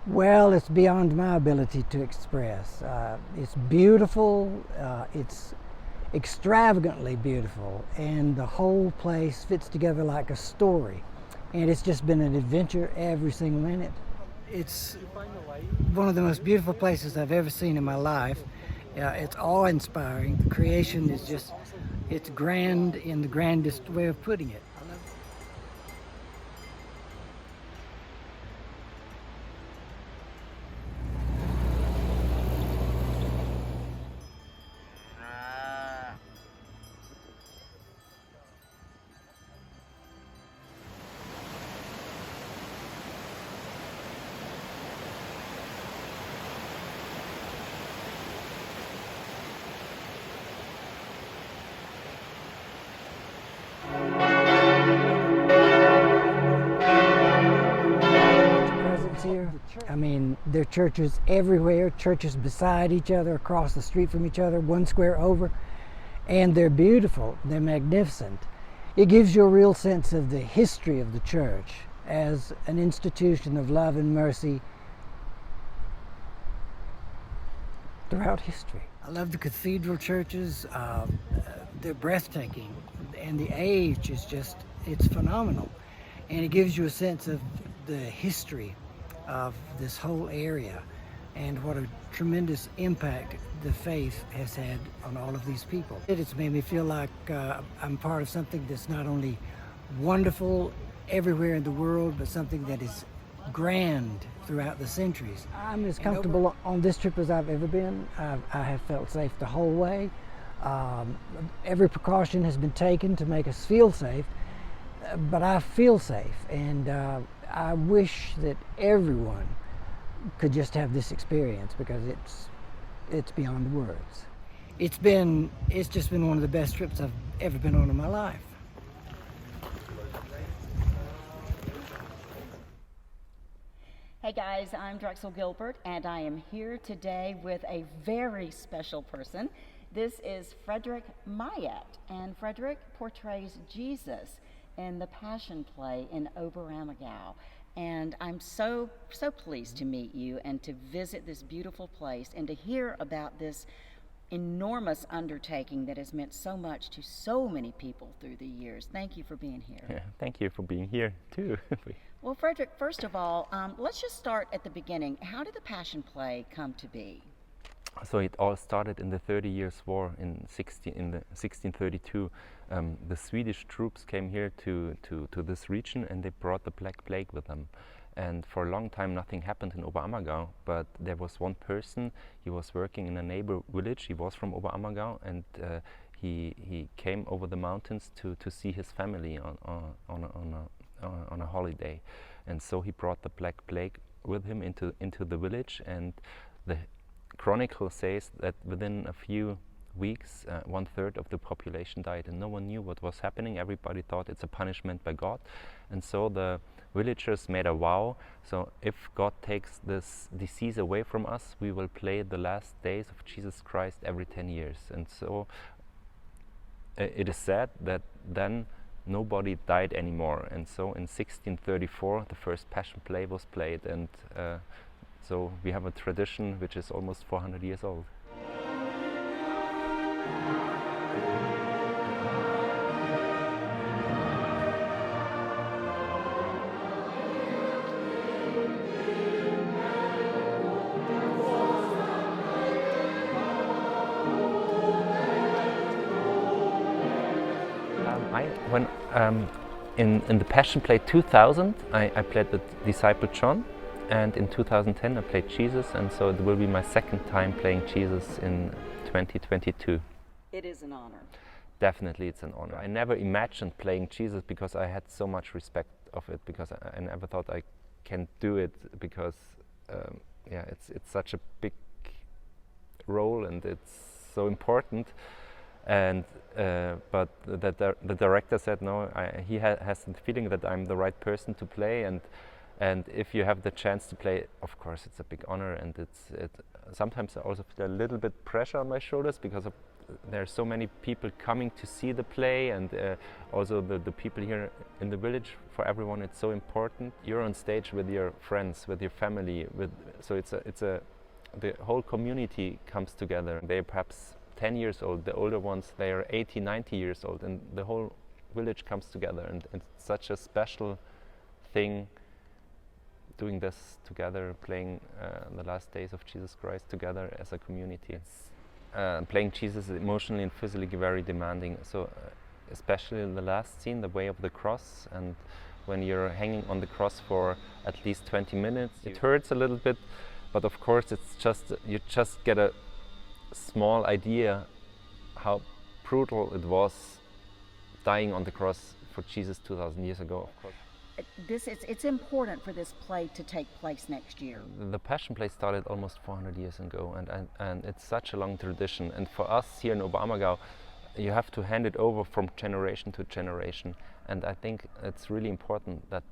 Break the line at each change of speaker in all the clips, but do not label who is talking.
Well, it's beyond my ability to express. It's beautiful, it's extravagantly beautiful, and the whole place fits together like a story. And it's just been an adventure every single minute. It's one of the most beautiful places I've ever seen in my life. It's awe-inspiring. The creation is just, it's grand in the grandest way of putting it. Presence here. I mean, there are churches everywhere, churches beside each other, across the street from each other, one square over, and they're beautiful, they're magnificent. It gives you a real sense of the history of the church as an institution of love and mercy throughout history. I love the cathedral churches. They're breathtaking, and the age is just, it's phenomenal. And it gives you a sense of the history of this whole area and what a tremendous impact the faith has had on all of these people. It's made me feel like I'm part of something that's not only wonderful everywhere in the world, but something that is grand throughout the centuries. I'm as comfortable on this trip as I've ever been. I have felt safe the whole way. Every precaution has been taken to make us feel safe, but I feel safe, and I wish that everyone could just have this experience, because it's beyond words. It's just been one of the best trips I've ever been on in my life.
Hey guys, I'm Drexel Gilbert, and I am here today with a very special person. This is Frederick Mayet, and Frederick portrays Jesus in the Passion play in Oberammergau. And I'm so pleased to meet you and to visit this beautiful place and to hear about this enormous undertaking that has meant so much to so many people through the years. Thank you for being here.
Yeah, thank you for being here too.
Well, Frederick, first of all, let's just start at the beginning. How did the Passion play come to be?
So it all started in the 30 Years' War in 1632. The Swedish troops came here to this region, and they brought the Black Plague with them. And for a long time nothing happened in Oberammergau, but there was one person. He was working in a neighbor village. He was from Oberammergau, and he came over the mountains to see his family on a holiday. And so he brought the Black Plague with him into the village, and the chronicle says that within a few weeks 1/3 of the population died, and no one knew what was happening. Everybody thought it's a punishment by God, and so the villagers made a vow. So if God takes this disease away from us, we will play the last days of Jesus Christ every 10 years. And so it is said that then nobody died anymore, and so in 1634 the first Passion play was played, and so we have a tradition which is almost 400 years old. In the Passion play 2000, I played the disciple John, and in 2010 I played Jesus, and so it will be my second time playing Jesus in 2022.
It is an honor.
Definitely it's an honor. I never imagined playing Jesus because I had so much respect of it, because I never thought I can do it, because yeah, it's such a big role and it's so important. And but the director said no, he has the feeling that I'm the right person to play, and if you have the chance to play, of course it's a big honor, and sometimes I also feel a little bit pressure on my shoulders because of there are so many people coming to see the play, and also the people here in the village. For everyone, it's so important. You're on stage with your friends, with your family, so the whole community comes together. They're perhaps 10 years old. The older ones, they are 80, 90 years old, and the whole village comes together, and it's such a special thing doing this together, playing the last days of Jesus Christ together as a community. Playing Jesus is emotionally and physically very demanding, so especially in the last scene, the way of the cross, and when you're hanging on the cross for at least 20 minutes, it hurts a little bit, but of course it's just, you just get a small idea how brutal it was dying on the cross for Jesus 2,000 years ago. Of course.
It's important for this play to take place next year.
The Passion Play started almost 400 years ago, and it's such a long tradition. And for us here in Oberammergau, you have to hand it over from generation to generation. And I think it's really important that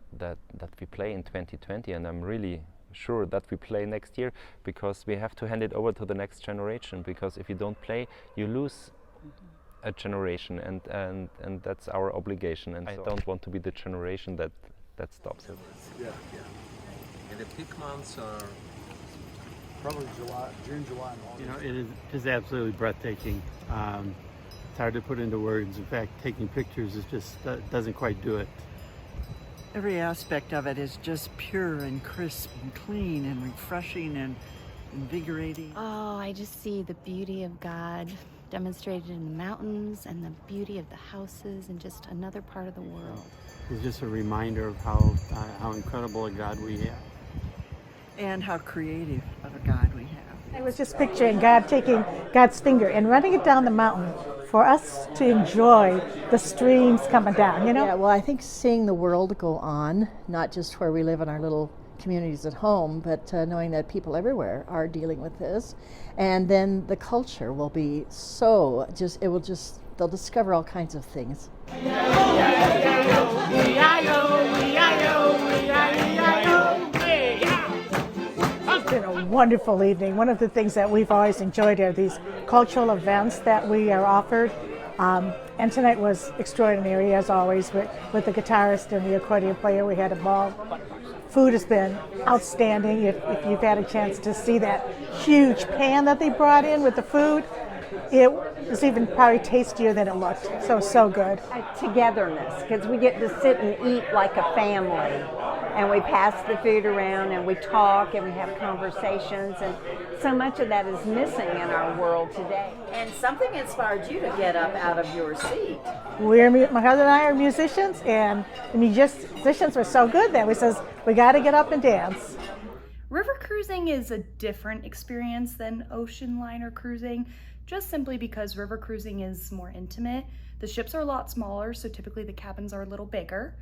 we play in 2020, and I'm really sure that we play next year, because we have to hand it over to the next generation, because if you don't play, you lose a generation, and that's our obligation, and I don't want to be the generation that stops it.
Yeah. And the peak months are probably June, July, and August.
You know, it is absolutely breathtaking. It's hard to put into words. In fact, taking pictures is just doesn't quite do it.
Every aspect of it is just pure and crisp and clean and refreshing and invigorating.
Oh, I just see the beauty of God demonstrated in the mountains and the beauty of the houses and just another part of the world.
It's just a reminder of how incredible a God we have.
And how creative of a God we have.
I was just picturing God taking God's finger and running it down the mountain for us to enjoy the streams coming down, you know?
Yeah, well, I think seeing the world go on, not just where we live in our little communities at home, but knowing that people everywhere are dealing with this. And then the culture will be so, they'll discover all kinds of things.
It's been a wonderful evening. One of the things that we've always enjoyed are these cultural events that we are offered. And tonight was extraordinary, as always, with the guitarist and the accordion player. We had a ball. Food has been outstanding. If you've had a chance to see that huge pan that they brought in with the food, it was even probably tastier than it looked. So good.
Togetherness, because we get to sit and eat like a family, and we pass the food around and we talk and we have conversations, and so much of that is missing in our world today.
And something inspired you to get up out of your seat.
My husband and I are musicians, and the musicians were so good that we says, we got to get up and dance.
River cruising is a different experience than ocean liner cruising, just simply because river cruising is more intimate. The ships are a lot smaller, so typically the cabins are a little bigger.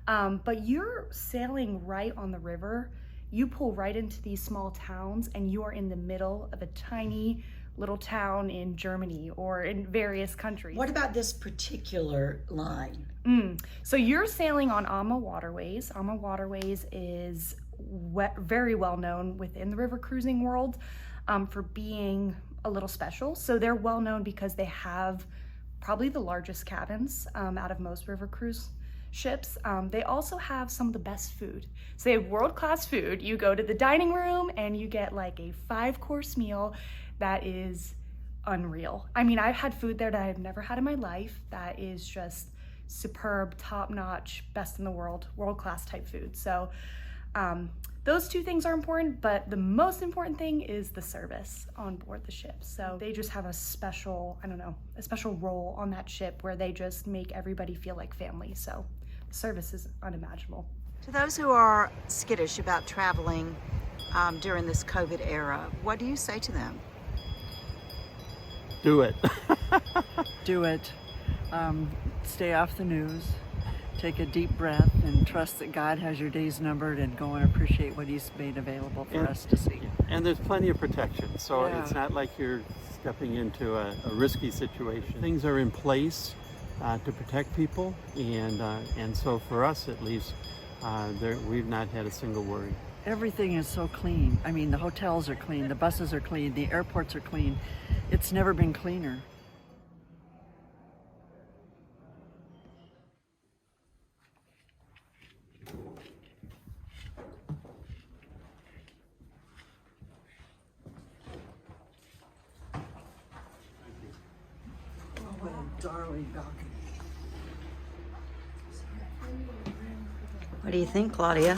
But you're sailing right on the river. You pull right into these small towns, and you are in the middle of a tiny little town in Germany or in various countries.
What about this particular line?
So you're sailing on Amma Waterways. Amma Waterways is very well known within the river cruising world for being a little special. So they're well known because they have probably the largest cabins out of most river cruise ships. They also have some of the best food. So they have world-class food. You go to the dining room and you get like a 5-course meal that is unreal. I mean, I've had food there that I've never had in my life that is just superb, top-notch, best in the world, world-class type food. So those two things are important, but the most important thing is the service on board the ship. So they just have a special, a special role on that ship where they just make everybody feel like family. So the service is unimaginable.
To those who are skittish about traveling during this COVID era, what do you say to them?
Do it.
Do it. Stay off the news. Take a deep breath and trust that God has your days numbered, and go and appreciate what He's made available for us to see.
And there's plenty of protection, so
Yeah.
It's not like you're stepping into a risky situation. Things are in place to protect people, and so for us at least, we've not had a single worry.
Everything is so clean. I mean, the hotels are clean, the buses are clean, the airports are clean. It's never been cleaner. darling balcony.
What do you think, Claudia?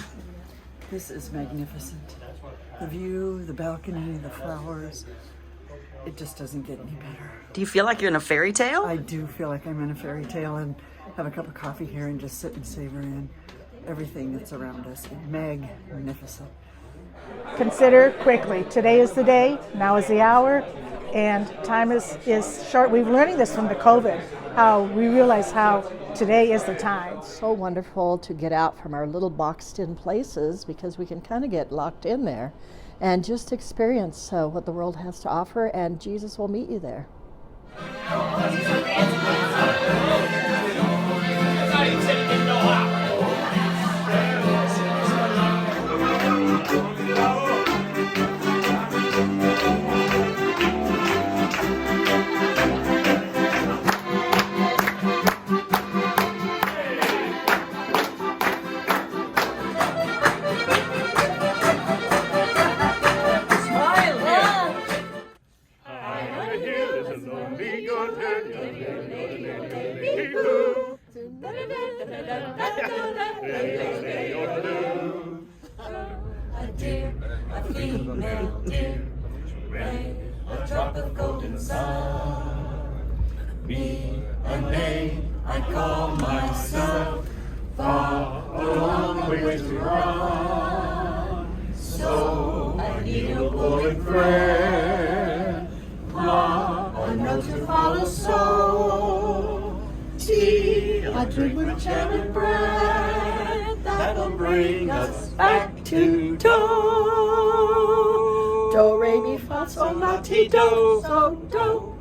This is magnificent. The view, the balcony, the flowers. It just doesn't get any better.
Do you feel like you're in a fairy tale?
I do feel like I'm in a fairy tale, and have a cup of coffee here and just sit and savor in everything that's around us. Magnificent.
Consider quickly. Today is the day, now is the hour, and time is short. We're learning this from the COVID, how we realize how today is the time.
So wonderful to get out from our little boxed-in places, because we can kind of get locked in there and just experience what the world has to offer, and Jesus will meet you there.
A female deer, a drop of golden sun. Me a name I call myself, far a long way to run. So I need a bullet friend, Ma, a note to follow. So tea I drink with jam and bread, that'll bring us back to do. Do, re, mi, fa, sol, la, ti, do, so, do.